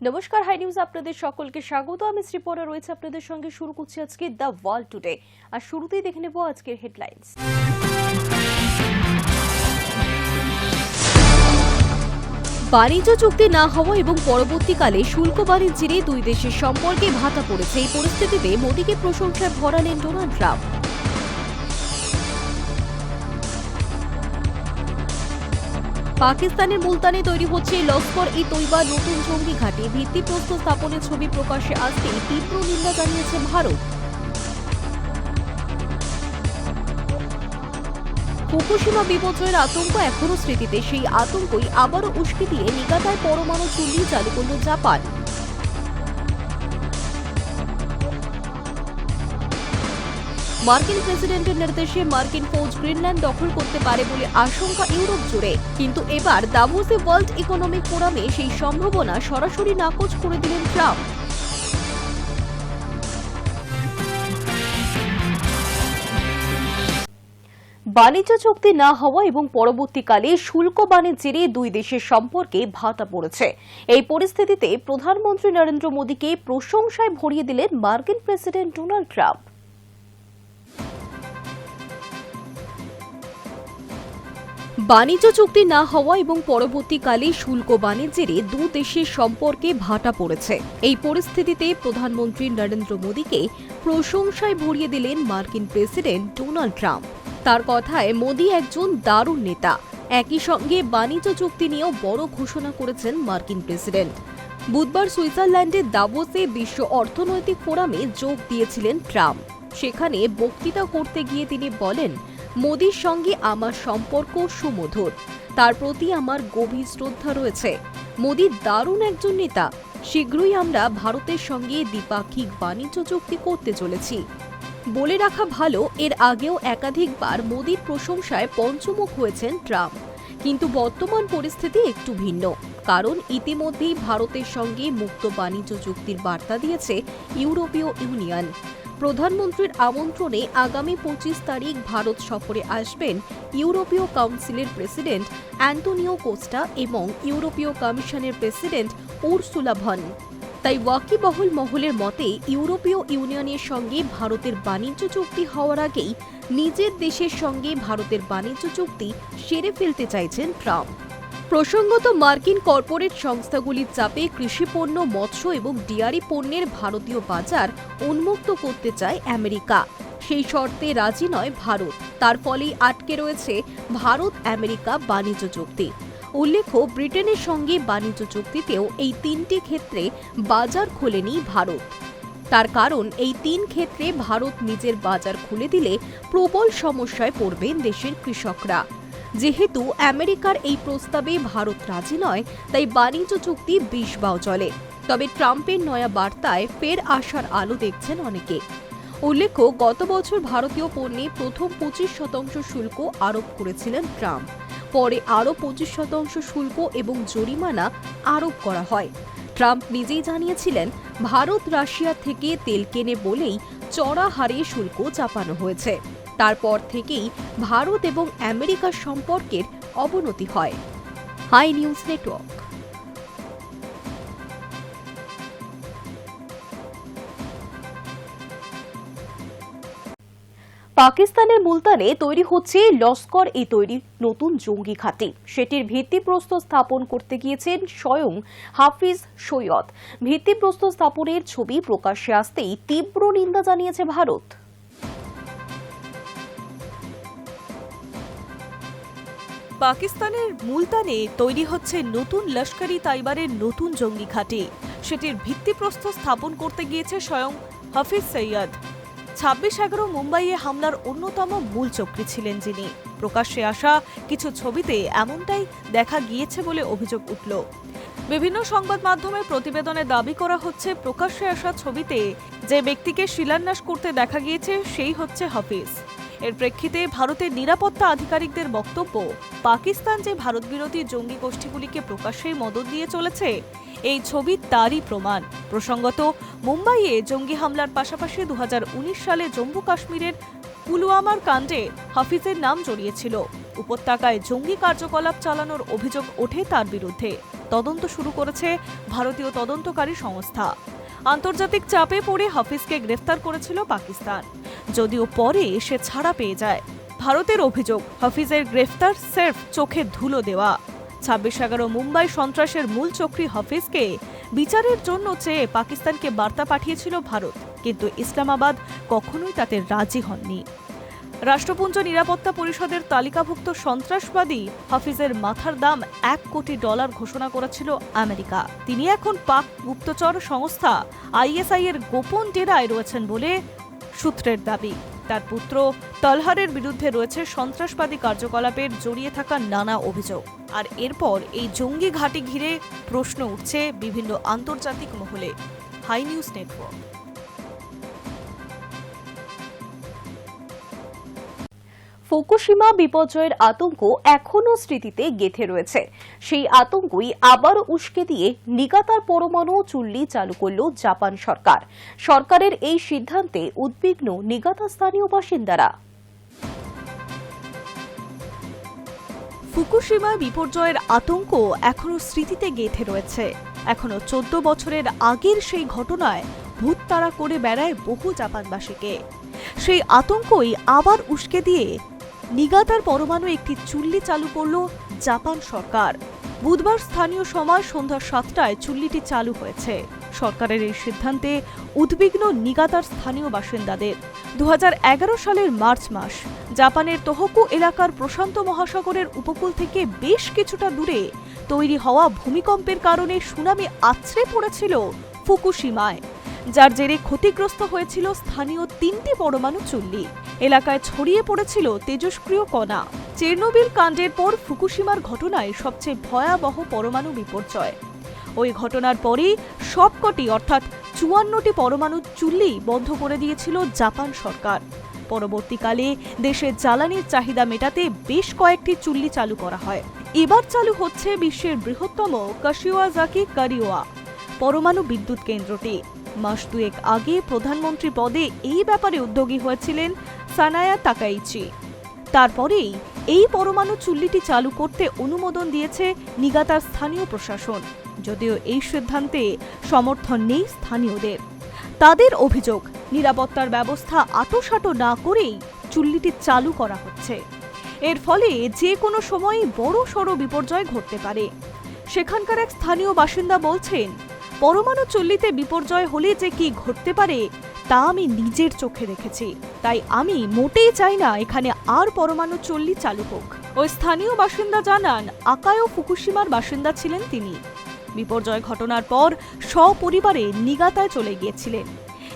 নমস্কার, high news আপনাদের সকলকে স্বাগত। আমি শ্রীপরা রয়েছে আপনাদের সঙ্গে। শুরু করছি আজকে দ্য ওয়ার্ল্ড টুডে। আর শুরুতেই দেখে নেব আজকের হেডলাইন্স। বাণিজ্য চুক্তি না হওয়া এবং পরবর্তীকালে শুল্ক বাণিজ্যে দুই দেশের সম্পর্কে ভাটা পড়েছে। এই পরিস্থিতিতে মোদীকে প্রশংসায় ভরালেন ডোনাল্ড ট্রাম্প। পাকিস্তানের মুলতানে তৈরি হচ্ছে লস্কর-ই-তৈবা নতুন জঙ্গি ঘাঁটি। ভিত্তিপ্রস্তর স্থাপনের ছবি প্রকাশ্যে আসতেই তীব্র নিন্দা জানিয়েছে ভারত। ফুকুশিমা বিপর্যয়ের আতঙ্ক এখনো স্মৃতিতে, সেই আতঙ্কই আবারও উস্কে দিয়ে নিগাতায় পরমাণু চুল্লি চালু করল জাপান। মার্কিন প্রেসিডেন্টের নির্দেশে মার্কিন ফৌজ গ্রিনল্যান্ড দখল করতে পারে বলে আশঙ্কা ইউরোপ জুড়ে। কিন্তু এবার দাভোসে ওয়ার্ল্ড ইকোনমিক ফোরামে সেই সম্ভাবনা সরাসরি নাকচ করে দিলেন ট্রাম্প। বাণিজ্য চুক্তি না হওয়া এবং পরবর্তীকালে শুল্ক বাণিজ্যে দুই দেশের সম্পর্কে ভাটা পড়েছে। এই পরিস্থিতিতে প্রধানমন্ত্রী নরেন্দ্র মোদীকে প্রশংসায় ভরিয়ে দিলেন মার্কিন প্রেসিডেন্ট ডোনাল্ড ট্রাম্প। বাণিজ্য চুক্তি না হওয়া এবং পরবর্তীকালে শুল্ক বাণিজ্যে দুই দেশের সম্পর্কে ভাটা পড়েছে। এই পরিস্থিতিতে প্রধানমন্ত্রী নরেন্দ্র মোদীকে প্রশংসায় ভরিয়ে দিলেন মার্কিন প্রেসিডেন্ট ডোনাল্ড ট্রাম্প। তার কথায় মোদী একজন দারুণ নেতা। একই সঙ্গে বাণিজ্য চুক্তি নিয়েও বড় ঘোষণা করেছেন মার্কিন প্রেসিডেন্ট। বুধবার সুইজারল্যান্ডের দাভোসে বিশ্ব অর্থনৈতিক ফোরামে যোগ দিয়েছিলেন ট্রাম্প। সেখানে বক্তৃতা করতে গিয়ে তিনি বলেন, মোদীর সঙ্গে আমার সম্পর্ক সুমধুর, তার প্রতি আমার গভীর শ্রদ্ধা রয়েছে। মোদী দারুণ একজন নেতা। শীঘ্রই আমরা ভারতের সঙ্গে দ্বিপাক্ষিক বাণিজ্য চুক্তি করতে চলেছি। বলে রাখা ভালো, এর আগেও একাধিকবার মোদীর প্রশংসায় পঞ্চমুখ হয়েছেন ট্রাম্প। কিন্তু বর্তমান পরিস্থিতি একটু ভিন্ন, কারণ ইতিমধ্যেই ভারতের সঙ্গে মুক্ত বাণিজ্য চুক্তির বার্তা দিয়েছে ইউরোপীয় ইউনিয়ন। প্রধানমন্ত্রীর আমন্ত্রণে আগামী 25 তারিখ ভারত সফরে আসবেন ইউরোপীয় কাউন্সিলের প্রেসিডেন্ট অ্যান্টোনিও কোস্টা এবং ইউরোপীয় কমিশনের প্রেসিডেন্ট উরসুলা ভন। তাই ওয়াকিবহল মহলের মতে ইউরোপীয় ইউনিয়নের সঙ্গে ভারতের বাণিজ্য চুক্তি হওয়ার আগেই নিজের দেশের সঙ্গে ভারতের বাণিজ্য চুক্তি সেরে ফেলতে চাইছেন ট্রাম্প। প্রসঙ্গত, মার্কিন কর্পোরেট সংস্থাগুলির চাপে কৃষিপণ্য, মৎস্য এবং ডেয়ারি পণ্যের ভারতীয় বাজার উন্মুক্ত করতে চায় আমেরিকা। সেই শর্তে রাজি নয় ভারত। তার ফলেই আটকে রয়েছে ভারত আমেরিকা বাণিজ্য চুক্তি। উল্লেখ্য, ব্রিটেনের সঙ্গে বাণিজ্য চুক্তিতেও এই তিনটি ক্ষেত্রে বাজার খোলেনি ভারত। তার কারণ, এই তিন ক্ষেত্রে ভারত নিজের বাজার খুলে দিলে প্রবল সমস্যায় পড়বেন দেশের কৃষকরা। যেহেতু আমেরিকার এই প্রস্তাবে ভারত রাজি নয়, তাই বাণিজ্য চুক্তি বিষবাও চলে। তবে ট্রাম্পের নয়া বার্তায় ফের আশার আলো দেখছেন অনেকে। উল্লেখ্য, গত বছর ভারতীয় পণ্যে প্রথম 25% শুল্ক আরোপ করেছিলেন ট্রাম্প। পরে আরও 25% শুল্ক এবং জরিমানা আরোপ করা হয়। ট্রাম্প নিজেই জানিয়েছিলেন, ভারত রাশিয়া থেকে তেল কেনে বলেই চড়া হারে শুল্ক চাপানো হয়েছে। তারপর থেকেই ভারত এবং আমেরিকার সম্পর্কের অবনতি হয়। Hi News Network. পাকিস্তানের মুলতানে তৈরি হচ্ছে লস্কর-ই-তৈবা নতুন জঙ্গি ঘাঁটি। সেটির ভিত্তিপ্রস্তর স্থাপন করতে গিয়েছেন স্বয়ং হাফিজ সৈয়দ। ভিত্তিপ্রস্তর স্থাপনের ছবি প্রকাশ্যে আসতেই তীব্র নিন্দা জানিয়েছে ভারত। পাকিস্তানের মুলতানে তৈরি হচ্ছে নতুন লস্কর-ই-তৈবার নতুন জঙ্গি ঘাঁটি। সেটির ভিত্তিপ্রস্তর স্থাপন করতে গিয়েছে স্বয়ং হাফিজ সৈয়দ। 26/11 মুম্বাইয়ে হামলার অন্যতম মূল চক্রী ছিলেন যিনি। প্রকাশ্যে আসা কিছু ছবিতে এমনটাই দেখা গিয়েছে বলে অভিযোগ উঠল। বিভিন্ন সংবাদ মাধ্যমের প্রতিবেদনে দাবি করা হচ্ছে, প্রকাশ্যে আসা ছবিতে যে ব্যক্তিকে শিলান্যাস করতে দেখা গিয়েছে সেই হচ্ছে হাফিজ। এর প্রেক্ষিতে ভারতের নিরাপত্তা আধিকারিকদের বক্তব্য, পাকিস্তান যে ভারত বিরোধী জঙ্গি গোষ্ঠীগুলিকে প্রকাশ্যেই মদত দিয়ে চলেছে, এই ছবি তারই প্রমাণ। প্রসঙ্গত, মুম্বাইয়ে জঙ্গি হামলার পাশাপাশি 2019 সালে জম্মু কাশ্মীরের পুলওয়ামার কাণ্ডে হাফিজের নাম জড়িয়েছিল। উপত্যকায় জঙ্গি কার্যকলাপ চালানোর অভিযোগ ওঠে তার বিরুদ্ধে। তদন্ত শুরু করেছে ভারতীয় তদন্তকারী সংস্থা। আন্তর্জাতিক চাপে পড়ে হাফিজকে গ্রেফতার করেছিল পাকিস্তান, যদিও পরে সে ছাড়া পেয়ে যায়। ভারতের অভিযোগ, হাফিজের গ্রেফতার স্রেফ চোখে ধুলো দেওয়া। 26/11 মুম্বাই সন্ত্রাসের মূল চক্রী হাফিজকে বিচারের জন্য চেয়ে পাকিস্তানকে বার্তা পাঠিয়েছিল ভারত, কিন্তু ইসলামাবাদ কখনোই তাতে রাজি হননি। রাষ্ট্রপুঞ্জ নিরাপত্তা পরিষদের তালিকাভুক্ত সন্ত্রাসবাদী হাফিজের মাথার দাম $1 কোটি ঘোষণা করেছিল আমেরিকা। তিনি এখন পাক গুপ্তচর সংস্থা ISI এর গোপন ডেরায় রয়েছেন বলে সূত্রের দাবি। তার পুত্র তলহারের বিরুদ্ধে রয়েছে সন্ত্রাসবাদী কার্যকলাপের জড়িয়ে থাকা নানা অভিযোগ। আর এরপর এই জঙ্গি ঘাঁটি ঘিরে প্রশ্ন উঠছে বিভিন্ন আন্তর্জাতিক মহলে। High News network. ফুকুশিমা বিপর্যয়ের আতঙ্ক এখনও স্মৃতিতে গেঁথে রয়েছে। সেই আতঙ্কই আবার উস্কে দিয়ে নিগাতার পরমাণু চুল্লি চালু করল জাপান সরকার। সরকারের এই সিদ্ধান্তে উদ্বিগ্ন নিগাতা স্থানীয় বাসিন্দারা। ফুকুশিমা বিপর্যয়ের আতঙ্ক এখনও স্মৃতিতে গেঁথে রয়েছে। এখনো 14 বছরের আগের সেই ঘটনায় ভূত তাড়া করে বেড়ায় বহু জাপানবাসীকে। সেই আতঙ্কই আবার উস্কে দিয়ে নিগাতার পরমাণু একটি চুল্লি চালু করল জাপান সরকার। বুধবার স্থানীয় সময় সন্ধ্যা 7টায় চুল্লিটি চালু হয়েছে। সরকারের এই সিদ্ধান্তে উদ্বিগ্ন নিগাতার স্থানীয় বাসিন্দাদের। 2011 সালের মার্চ মাস জাপানের তোহোকু এলাকার প্রশান্ত মহাসাগরের উপকূল থেকে বেশ কিছুটা দূরে তৈরি হওয়া ভূমিকম্পের কারণে সুনামি আছড়ে পড়েছিল ফুকুশিমায়, যার জেরে ক্ষতিগ্রস্ত হয়েছিল স্থানীয় 3টি পরমাণু চুল্লি। এলাকায় ছড়িয়ে পড়েছিল তেজস্ক্রিয় কণা। চেরনোবিল কাণ্ডের পর ফুকুশিমার ঘটনায় সবচেয়ে ভয়াবহ পরমাণু বিপর্যয়। ওই ঘটনার পরেই সবকটি অর্থাৎ 54টি পরমাণু চুল্লি বন্ধ করে দিয়েছিল জাপান সরকার। পরবর্তীকালে দেশে জ্বালানির চাহিদা মেটাতে বেশ কয়েকটি চুল্লি চালু করা হয়। এবার চালু হচ্ছে বিশ্বের বৃহত্তম কাশিওয়াজাকি কারিওয়া পরমাণু বিদ্যুৎ কেন্দ্রটি। মাস দুয়েক আগে প্রধানমন্ত্রী পদে এই ব্যাপারে উদ্যোগী হয়েছিলেন সানায়া তাকাইচি। তারপরেই এই পরমাণু চুল্লিটি চালু করতে অনুমোদন দিয়েছে নিগাতার স্থানীয় প্রশাসন, যদিও এই সিদ্ধান্তে সমর্থন নেই স্থানীয়দের। তাদের অভিযোগ, নিরাপত্তার ব্যবস্থা আঁটোসাঁটো না করেই চুল্লিটি চালু করা হচ্ছে। এর ফলে যে কোনো সময়ই বড়সড় বিপর্যয় ঘটতে পারে। সেখানকার এক স্থানীয় বাসিন্দা বলছেন, পরমাণু চুল্লিতে বিপর্যয় হলে যে কি ঘটতে পারে তা আমি নিজের চোখে দেখেছি, তাই আমি মোটেই চাই না এখানে আর পরমাণু চুল্লি চালু হোক। ওই স্থানীয় বাসিন্দা জানান, আকায়ো ফুকুশিমার বাসিন্দা ছিলেন তিনি। বিপর্যয় ঘটনার পর সপরিবারে নিগাতায় চলে গিয়েছিলেন।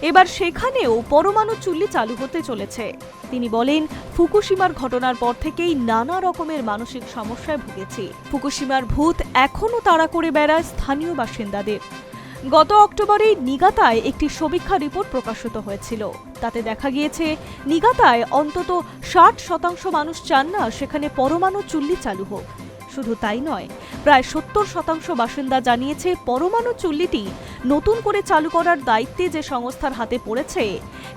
এবার সেখানেও পরমাণু চুল্লি চালু হতে চলেছে। তিনি বলেন, ফুকুশিমার ঘটনার পর থেকেই নানা রকমের মানসিক সমস্যায় ভুগেছি। ফুকুশিমার ভূত এখনও তাড়া করে বেড়ায় স্থানীয় বাসিন্দাদের। গত অক্টোবরে নিগাতায় একটি সমীক্ষা রিপোর্ট প্রকাশিত হয়েছিল। তাতে দেখা গিয়েছে, নিগাতায় অন্তত 60% মানুষ চান না সেখানে পরমাণু চুল্লি চালু হোক। শুধু তাই নয়, প্রায় 70% বাসিন্দা জানিয়েছে পরমাণু চুল্লিটি নতুন করে চালু করার দায়িত্বে যে সংস্থার হাতে পড়েছে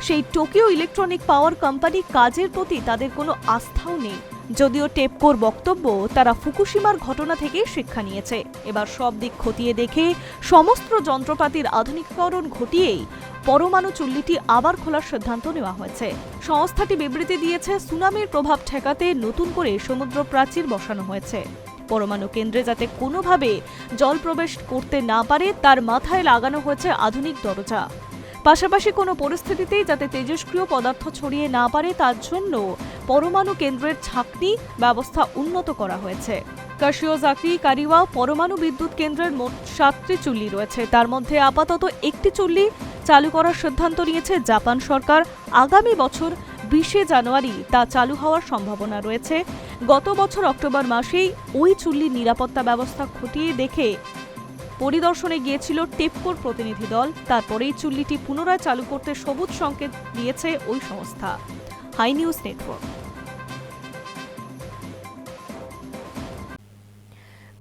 সেই টোকিও ইলেকট্রনিক পাওয়ার কোম্পানি কাজের প্রতি তাদের কোনো আস্থাও নেই। যদিও টেপকোর বক্তব্য, তারা ফুকুশিমার ঘটনা থেকেই শিক্ষা নিয়েছে। এবার সব দিক খতিয়ে দেখে সমস্ত যন্ত্রপাতির আধুনিকীকরণ ঘটিয়েই পরমাণু চুল্লিটি আবার খোলার সিদ্ধান্ত নেওয়া হয়েছে। সংস্থাটি বিবৃতি দিয়েছে, সুনামির প্রভাব ঠেকাতে নতুন করে সমুদ্র প্রাচীর বসানো হয়েছে। পরমাণু কেন্দ্রে যাতে কোনোভাবে জল প্রবেশ করতে না পারে তার মাথায় লাগানো হয়েছে আধুনিক দরজা। পাশাপাশি কোনো পরিস্থিতিতেই যাতে তেজস্ক্রিয় পদার্থ ছড়িয়ে না পারে তার জন্য পরমাণু কেন্দ্রের ছাঁকনি ব্যবস্থা উন্নত করা হয়েছে। কাশিওজাকি কারিওয়া পরমাণু বিদ্যুৎ কেন্দ্রের মোট 7টি চুল্লি রয়েছে। তার মধ্যে আপাতত একটি চুল্লি চালু করার সিদ্ধান্ত নিয়েছে জাপান সরকার। আগামী বছর 20 জানুয়ারি তা চালু হওয়ার সম্ভাবনা রয়েছে। গত বছর অক্টোবর মাসেই ওই চুল্লির নিরাপত্তা ব্যবস্থা খতিয়ে দেখে পরিদর্শনে গিয়েছিল টেপকোর প্রতিনিধি দল। তারপরেই চুল্লিটি পুনরায় চালু করতে সবুজ সংকেত দিয়েছে ওই সংস্থা। Hi News Network.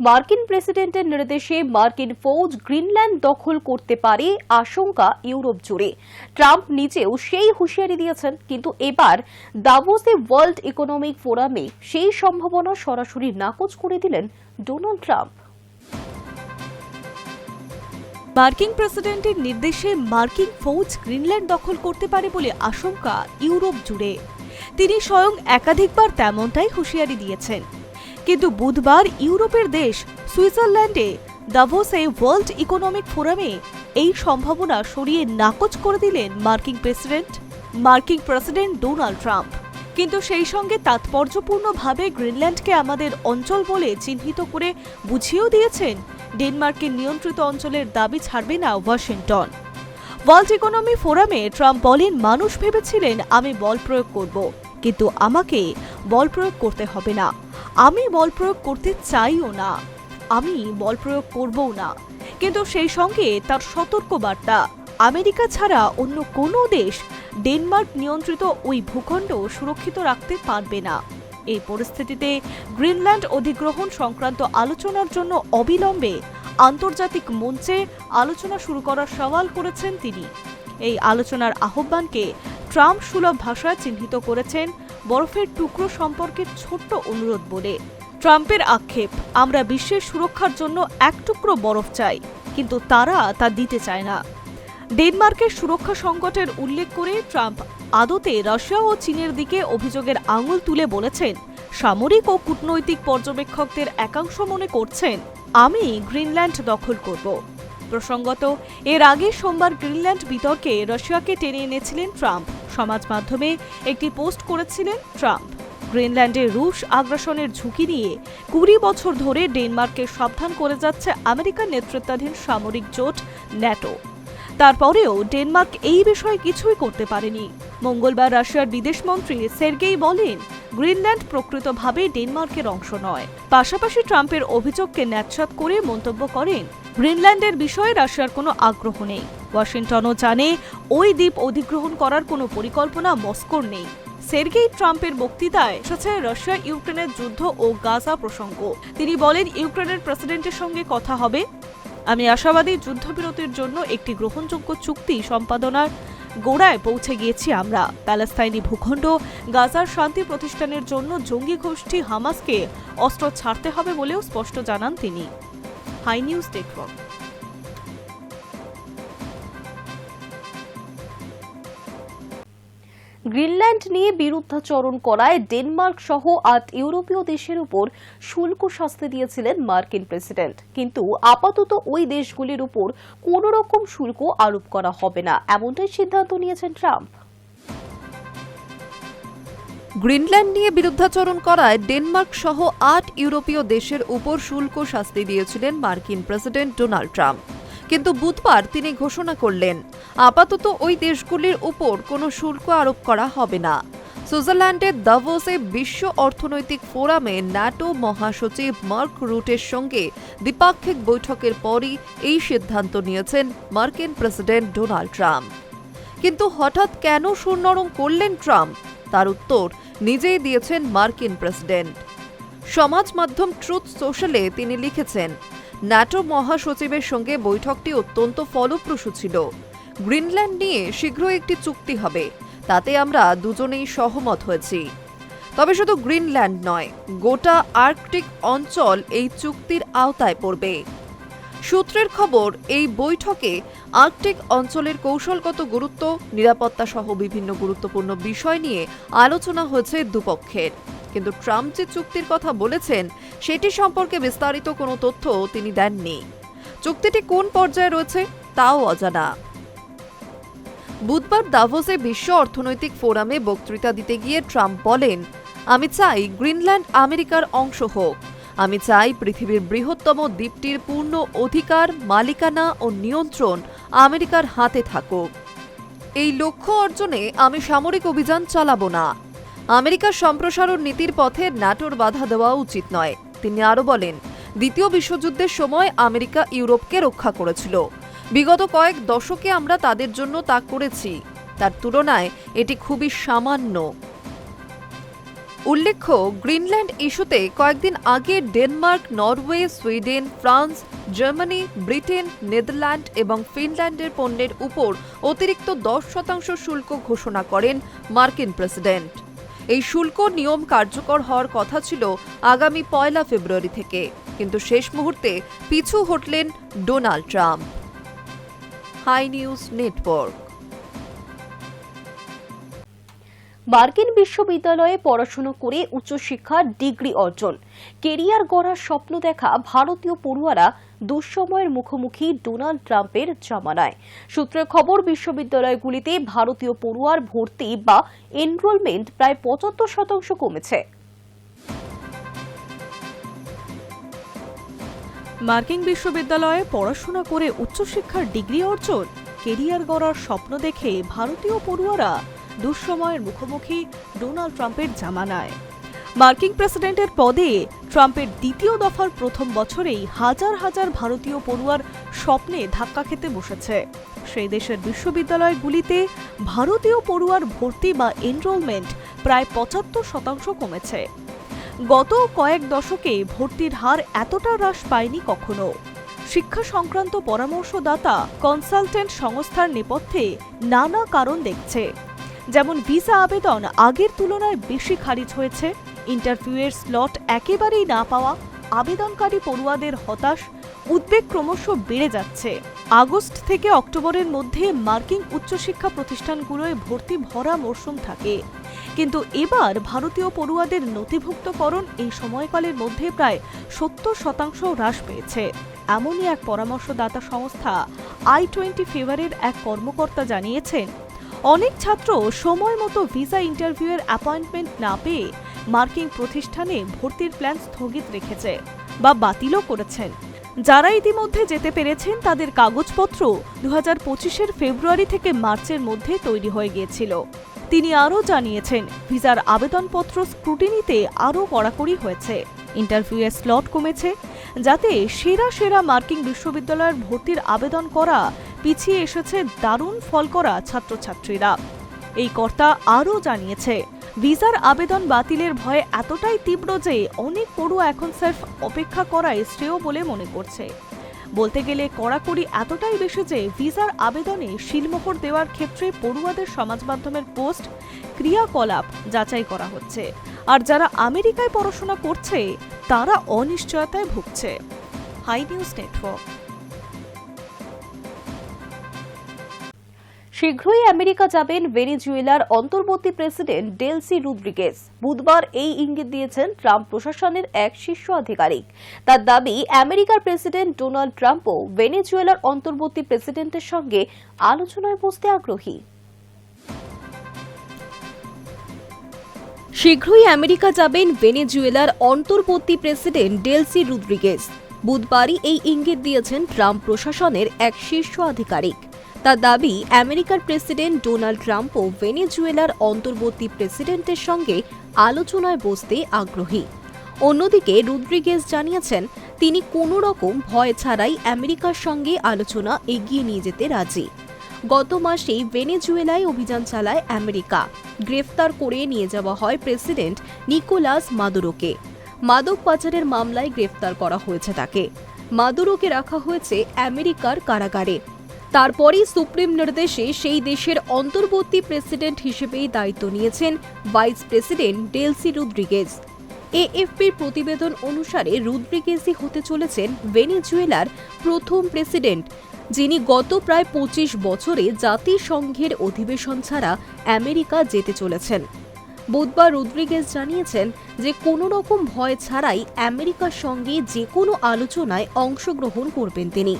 মার্কিন প্রেসিডেন্টের নির্দেশে মার্কিন ফৌজ গ্রিনল্যান্ড দখল করতে পারে আশঙ্কা ইউরোপ জুড়ে। ট্রাম্প নিজেও সেই হুঁশিয়ারি দিয়েছেন, কিন্তু এবার দাভোসে ওয়ার্ল্ড ইকোনমিক ফোরামে সেই সম্ভাবনা সরাসরি নাকচ করে দিলেন ডোনাল্ড ট্রাম্প। মার্কিন প্রেসিডেন্টের নির্দেশে মার্কিন ফৌজ গ্রিনল্যান্ড দখল করতে পারে বলে আশঙ্কা ইউরোপ জুড়ে। তিনি স্বয়ং একাধিকবার তেমনটাই হুঁশিয়ারি দিয়েছেন। কিন্তু বুধবার ইউরোপের দেশ সুইজারল্যান্ডে দাভোসে ওয়ার্ল্ড ইকোনমিক ফোরামে এই সম্ভাবনা সরিয়ে নাকচ করে দিলেন মার্কিন প্রেসিডেন্ট ডোনাল্ড ট্রাম্প। কিন্তু সেই সঙ্গে তাৎপর্যপূর্ণভাবে গ্রিনল্যান্ডকে আমাদের অঞ্চল বলে চিহ্নিত করে বুঝিয়েও দিয়েছেন ডেনমার্কের নিয়ন্ত্রিত অঞ্চলের দাবি ছাড়বে না ওয়াশিংটন। ওয়ার্ল্ড ইকোনমি ফোরামে ট্রাম্প বলেন, মানুষ ভেবেছিলেন আমি বল প্রয়োগ করব, কিন্তু আমাকে বল প্রয়োগ করতে হবে না। আমি বল প্রয়োগ করতে চাইও না, আমি বল প্রয়োগ করবও না। কিন্তু সেই সঙ্গে তার সতর্ক বার্তা, আমেরিকা ছাড়া অন্য কোনো দেশ ডেনমার্ক নিয়ন্ত্রিত ওই ভূখণ্ড সুরক্ষিত রাখতে পারবে না। এই পরিস্থিতিতে গ্রিনল্যান্ড অধিগ্রহণ সংক্রান্ত আলোচনার জন্য অবিলম্বে আন্তর্জাতিক মঞ্চে আলোচনা শুরু করার সওয়াল করেছেন তিনি। এই আলোচনার আহ্বানকে ট্রাম্প সুলভ ভাষায় চিহ্নিত করেছেন বরফের টুকরো সম্পর্কের ছোট্ট অনুরোধ বলে। ট্রাম্পের আক্ষেপ, আমরা বিশ্বের সুরক্ষার জন্য এক টুকরো বরফ চাই, কিন্তু তারা তা দিতে চায় না। ডেনমার্কের সুরক্ষা সংকটের উল্লেখ করে ট্রাম্প আদতে রাশিয়া ও চীনের দিকে অভিযোগের আঙুল তুলে বলেছেন, সামরিক ও কূটনৈতিক পর্যবেক্ষকদের একাংশ মনে করছেন আমি গ্রিনল্যান্ড দখল করব। প্রসঙ্গত, এর আগে সোমবার গ্রিনল্যান্ড বিতর্কে রাশিয়াকে টেনে এনেছিলেন ট্রাম্প। সমাজ মাধ্যমে একটি পোস্ট করেছিলেন ট্রাম্প। গ্রিনল্যান্ডে রুশ আগ্রাসনের ঝুঁকি নিয়ে 20 বছর ধরে ডেনমার্ককে সাবধান করে যাচ্ছে আমেরিকার নেতৃত্বাধীন সামরিক জোট ন্যাটো। তারপরেও ডেনমার্ক এই বিষয়ে কিছুই করতে পারেনি। মঙ্গলবার রাশিয়ার বিদেশমন্ত্রী সের্গেই বলেন, গ্রিনল্যান্ড প্রকৃতভাবে ডেনমার্কের অংশ নয়। পাশাপাশি ট্রাম্পের অভিযোগকে ন্যায্যাত করে মন্তব্য করেন, গ্রিনল্যান্ডের বিষয়ে রাশিয়ার কোনো আগ্রহ নেই। ওয়াশিংটনও জানে ওই দ্বীপ অধিগ্রহণ করার কোনো পরিকল্পনা মস্কোর নেই। সের্গেই ট্রাম্পের বক্তৃতায় এসেছে রাশিয়া ইউক্রেনের যুদ্ধ ও গাজা প্রসঙ্গ। তিনি বলেন, ইউক্রেনের প্রেসিডেন্টের সঙ্গে কথা হবে। আমি আশাবাদী যুদ্ধবিরতির জন্য একটি গ্রহণযোগ্য চুক্তি সম্পাদনার গোড়ায় পৌঁছে গিয়েছি আমরা। প্যালেস্তাইনি ভূখণ্ড গাজার শান্তি প্রতিষ্ঠানের জন্য জঙ্গি গোষ্ঠী হামাসকে অস্ত্র ছাড়তে হবে বলেও স্পষ্ট জানান তিনি। High news টেকফর্ম। গ্রিনল্যান্ড নিয়ে বিরুদ্ধাচরণ করায় ডেনমার্ক সহ 8 ইউরোপীয় দেশের উপর শুল্ক শাস্তি দিয়েছিলেন মার্কিন প্রেসিডেন্ট। কিন্তু আপাতত ওই দেশগুলির উপর কোন রকম শুল্ক আরোপ করা হবে না, এমনটাই সিদ্ধান্ত নিয়েছেন ট্রাম্প। গ্রিনল্যান্ড নিয়ে বিরুদ্ধাচরণ করায় ডেনমার্ক সহ 8 ইউরোপীয় দেশের উপর শুল্ক শাস্তি দিয়েছিলেন মার্কিন প্রেসিডেন্ট ডোনাল্ড ট্রাম্প। কিন্তু বুধবার তিনি ঘোষণা করলেন, আপাতত ওই দেশগুলির উপর কোনো শুল্ক আরোপ করা হবে না। সুইজারল্যান্ডের দাভোসে বিশ্ব অর্থনৈতিক ফোরামে ন্যাটো মহাসচিব মার্ক রুটের সঙ্গে দ্বিপাক্ষিক বৈঠকের পরই এই সিদ্ধান্ত নিয়েছেন মার্কিন প্রেসিডেন্ট ডোনাল্ড ট্রাম্প। কিন্তু হঠাৎ কেন সুর নরম করলেন ট্রাম্প, তার উত্তর নিজেই দিয়েছেন মার্কিন প্রেসিডেন্ট। সমাজ মাধ্যম ট্রুথ সোশ্যালে তিনি লিখেছেন, ন্যাটো মহাসচিবের সঙ্গে বৈঠকটি অত্যন্ত ফলপ্রসূ ছিল। গ্রিনল্যান্ড নিয়ে শীঘ্রই একটি চুক্তি হবে, তাতে আমরা দুজনেই সহমত হয়েছি। তবে শুধু গ্রিনল্যান্ড নয়, গোটা আর্কটিক অঞ্চল এই চুক্তির আওতায় পড়বে। সূত্রের খবর, এই বৈঠকে আর্কটিক অঞ্চলের কৌশলগত গুরুত্ব, নিরাপত্তা সহ বিভিন্ন গুরুত্বপূর্ণ বিষয় নিয়ে আলোচনা হয়েছে দুপক্ষের। কিন্তু ট্রাম্প যে চুক্তির কথা বলেছেন সেটি সম্পর্কে বিস্তারিত কোনো তথ্য তিনি দেননি। চুক্তিটি কোন পর্যায়ে রয়েছে তাও অজানা। বুধবার দাভোসে বিশ্ব অর্থনৈতিক ফোরামে বক্তৃতা দিতে গিয়ে ট্রাম্প বলেন, আমি চাই গ্রিনল্যান্ড আমেরিকার অংশ হোক। আমি চাই পৃথিবীর বৃহত্তম দ্বীপটির পূর্ণ অধিকার, মালিকানা ও নিয়ন্ত্রণ আমেরিকার হাতে থাকুক। এই লক্ষ্য অর্জনে আমি সামরিক অভিযান চালাবো না। আমেরিকার সম্প্রসারণ নীতির পথে ন্যাটোর বাধা দেওয়া উচিত নয়। তিনি আরও বলেন, দ্বিতীয় বিশ্বযুদ্ধের সময় আমেরিকা ইউরোপকে রক্ষা করেছিল। বিগত কয়েক দশকে আমরা তাদের জন্য তা করেছি, তার তুলনায় এটি খুবই সামান্য। উল্লেখ্য, গ্রিনল্যান্ড ইস্যুতে কয়েকদিন আগে Denmark, Norway, Sweden, France, Germany, Britain, Netherland এবং ফিনল্যান্ডের পণ্যের উপর অতিরিক্ত 10% শুল্ক ঘোষণা করেন মার্কিন প্রেসিডেন্ট। এই শুল্ক নিয়ম কার্যকর হওয়ার কথা ছিল আগামী 1 ফেব্রুয়ারি থেকে, কিন্তু শেষ মুহূর্তে পিছু হটলেন Donald Trump. Hi News Network. মার্কিন বিশ্ববিদ্যালয়ে পড়াশোনা করে উচ্চশিক্ষার ডিগ্রি অর্জন, কেরিয়ার গড়ার স্বপ্ন দেখা ভারতীয় পড়ুয়ারা দুঃসময়ের মুখোমুখি ডোনাল্ড ট্রাম্পের জামানায়। সূত্রের খবর, বিশ্ববিদ্যালয়গুলিতে ভারতীয় পড়ুয়ার ভর্তি বা এনরোলমেন্ট প্রায় ৭৫% কমেছে। মার্কিন বিশ্ববিদ্যালয়ে পড়াশোনা করে উচ্চশিক্ষার ডিগ্রি অর্জন, কেরিয়ার গড়ার স্বপ্ন দেখে ভারতীয় পড়ুয়ারা দুঃসময়ের মুখোমুখি ডোনাল্ড ট্রাম্পের জামানায়। মার্কিন প্রেসিডেন্টের পদে ট্রাম্পের দ্বিতীয় দফার প্রথম বছরেই হাজার হাজার ভারতীয় পড়ুয়ার স্বপ্নে ধাক্কা খেতে বসেছে। সেই দেশের বিশ্ববিদ্যালয়গুলিতে ভারতীয় পড়ুয়ার ভর্তি বা এনরোলমেন্ট প্রায় ৭৫% কমেছে। গত কয়েক দশকে ভর্তির হার এতটা হ্রাস পায়নি কখনো। শিক্ষা সংক্রান্ত পরামর্শদাতা কনসালটেন্ট সংস্থার নেপথ্যে নানা কারণ দেখছে, যেমন ভিসা আবেদন আগের তুলনায় বেশি খারিজ হয়েছে, ইন্টারভিউয়ের স্লট একেবারেই না পাওয়া, আবেদনকারী পড়ুয়াদের হতাশ, উদ্বেগ ক্রমশ বেড়ে যাচ্ছে। আগস্ট থেকে অক্টোবরের মধ্যে মার্কিন উচ্চশিক্ষা প্রতিষ্ঠানগুলোয় ভর্তি ভরা মরশুম থাকে, কিন্তু এবার ভারতীয় পড়ুয়াদের নথিভুক্তকরণ এই সময়কালের মধ্যে প্রায় ৭০% হ্রাস পেয়েছে। এমনই এক পরামর্শদাতা সংস্থা i20 ফেভারের এক কর্মকর্তা জানিয়েছেন, অনেক ছাত্র সময় মতো ভিসা ইন্টারভিউয়ের অ্যাপয়েন্টমেন্ট না পেয়ে মার্কিন প্রতিষ্ঠানে ভর্তির প্ল্যান স্থগিত রেখেছে বা বাতিলও করেছেন। যারা ইতিমধ্যে যেতে পেরেছেন তাদের কাগজপত্র 2025-এর ফেব্রুয়ারি থেকে মার্চের মধ্যে তৈরি হয়ে গিয়েছিল। তিনি আরও জানিয়েছেন, ভিসার আবেদনপত্র স্ক্রুটিনিতে আরও কড়াকড়ি হয়েছে, ইন্টারভিউয়ের স্লট কমেছে, যাতে সেরা মার্কিন বিশ্ববিদ্যালয়ের ভর্তির আবেদন করা পিছিয়ে এসেছে দারুণ ফল করা ছাত্রছাত্রীরা। এই কর্তা আরও জানিয়েছে, ভিসার আবেদন বাতিলের ভয় এতটাই তীব্র যে অনেক পড়ুয়া এখন স্রেফ অপেক্ষা করাই শ্রেয় বলে মনে করছে। বলতে গেলে কড়াকড়ি এতটাই বেশি যে ভিসার আবেদনে শিলমোহর দেওয়ার ক্ষেত্রে পড়ুয়াদের সমাজ মাধ্যমের পোস্ট, ক্রিয়াকলাপ যাচাই করা হচ্ছে, আর যারা আমেরিকায় পড়াশোনা করছে তারা অনিশ্চয়তায় ভুগছে। Hi News Network. শীঘ্রই আমেরিকা যাবেন ভেনেজুয়েলার অন্তর্বর্তী প্রেসিডেন্ট ডেলসি রদ্রিগেজ। বুধবার এই ইঙ্গিত দিয়েছেন ট্রাম্প প্রশাসনের এক শীর্ষ আধিকারিক। তার দাবি, আমেরিকার প্রেসিডেন্ট ডোনাল্ড ট্রাম্পও ভেনেজুয়েলার অন্তর্বর্তী প্রেসিডেন্টের সঙ্গে আলোচনায় বসতে আগ্রহী। শীঘ্রই আমেরিকা যাবেন ভেনেজুয়েলার অন্তর্বর্তী প্রেসিডেন্ট ডেলসি রদ্রিগেজ। বুধবারই এই ইঙ্গিত দিয়েছেন ট্রাম্প প্রশাসনের এক শীর্ষ আধিকারিক। তার দাবি, আমেরিকার প্রেসিডেন্ট ডোনাল্ড ট্রাম্পও ভেনেজুয়েলার অন্তর্বর্তী প্রেসিডেন্টের সঙ্গে আলোচনায় বসতে আগ্রহী। অন্যদিকে রদ্রিগেজ জানিয়েছেন, তিনি কোনো রকম ভয় ছাড়াই আমেরিকার সঙ্গে আলোচনা এগিয়ে নিয়ে যেতে রাজি। গত মাসেই ভেনেজুয়েলায় অভিযান চালায় আমেরিকা। গ্রেফতার করে নিয়ে যাওয়া হয় প্রেসিডেন্ট নিকোলাস মাদুরোকে। মাদক পাচারের মামলায় গ্রেফতার করা হয়েছে তাকে। মাদুরোকে রাখা হয়েছে আমেরিকার কারাগারে। তারপরই সুপ্রিম নির্দেশে সেই দেশের অন্তর্বর্তী প্রেসিডেন্ট হিসেবেই দায়িত্ব নিয়েছেন ভাইস প্রেসিডেন্ট ডেলসি রদ্রিগেজ। এএফপির প্রতিবেদন অনুসারে রদ্রিগেজই হতে চলেছেন ভেনেজুয়েলার প্রথম প্রেসিডেন্ট, যিনি গত প্রায় 25 বছরে জাতিসংঘের অধিবেশন ছাড়া আমেরিকা যেতে চলেছেন। বুধবার রদ্রিগেজ জানিয়েছেন যে কোনো রকম ভয় ছাড়াই আমেরিকার সঙ্গে যে কোনো আলোচনায় অংশগ্রহণ করবেন তিনি।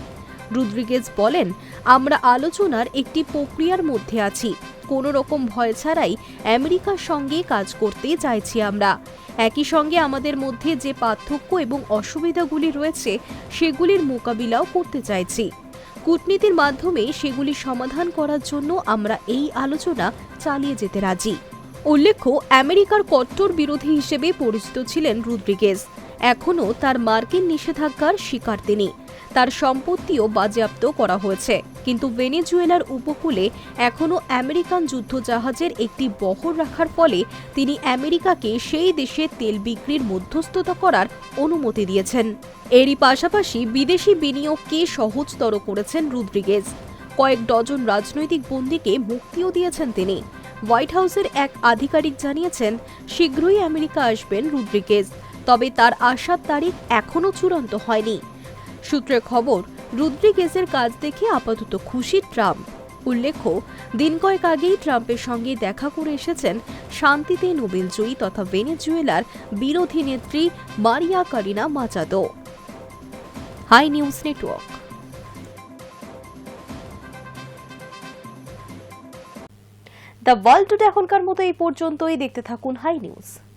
রদ্রিগেজ বলেন, আমরা আলোচনার একটি প্রক্রিয়ার মধ্যে আছি, কোনো রকম ভয় ছাড়াই আমেরিকার সঙ্গে কাজ করতে চাইছি আমরা। একই সঙ্গে আমাদের মধ্যে যে পার্থক্য এবং অসুবিধাগুলি রয়েছে সেগুলির মোকাবিলাও করতে চাইছি। কূটনীতির মাধ্যমে সেগুলি সমাধান করার জন্য আমরা এই আলোচনা চালিয়ে যেতে রাজি। উল্লেখ্য, আমেরিকার কট্টর বিরোধী হিসেবে পরিচিত ছিলেন রদ্রিগেজ। এখনও তার মার্কিন নিষেধাজ্ঞার শিকার তিনি। তার সম্পত্তিও বাজেয়াপ্ত করা হয়েছে, কিন্তু ভেনেজুয়েলার উপকূলে এখনও আমেরিকান যুদ্ধজাহাজের একটি বহর রাখার ফলে তিনি আমেরিকাকে সেই দেশে তেল বিক্রির মধ্যস্থতা করার অনুমতি দিয়েছেন। এরই পাশাপাশি বিদেশি বিনিয়োগকে সহজতর করেছেন রদ্রিগেজ। কয়েক ডজন রাজনৈতিক বন্দীকে মুক্তিও দিয়েছেন তিনি। হোয়াইট হাউসের এক আধিকারিক জানিয়েছেন, শীঘ্রই আমেরিকা আসবেন রদ্রিগেজ, তবে তার আসার তারিখ এখনও চূড়ান্ত হয়নি। সূত্রের খবর, রদ্রিগেজের কাজ দেখে আপাতত খুশি ট্রাম্প। উল্লেখ্য, দিন কয়েক আগেই ট্রাম্পের সঙ্গে দেখা করে এসেছেন শান্তিতে নোবেলজয়ী তথা ভেনেজুয়েলার বিরোধী নেত্রী Maria Corina Machado. Hi News Network. The world today এখনকার মতো এই পর্যন্তই। দেখতে থাকুন হাই নিউজ।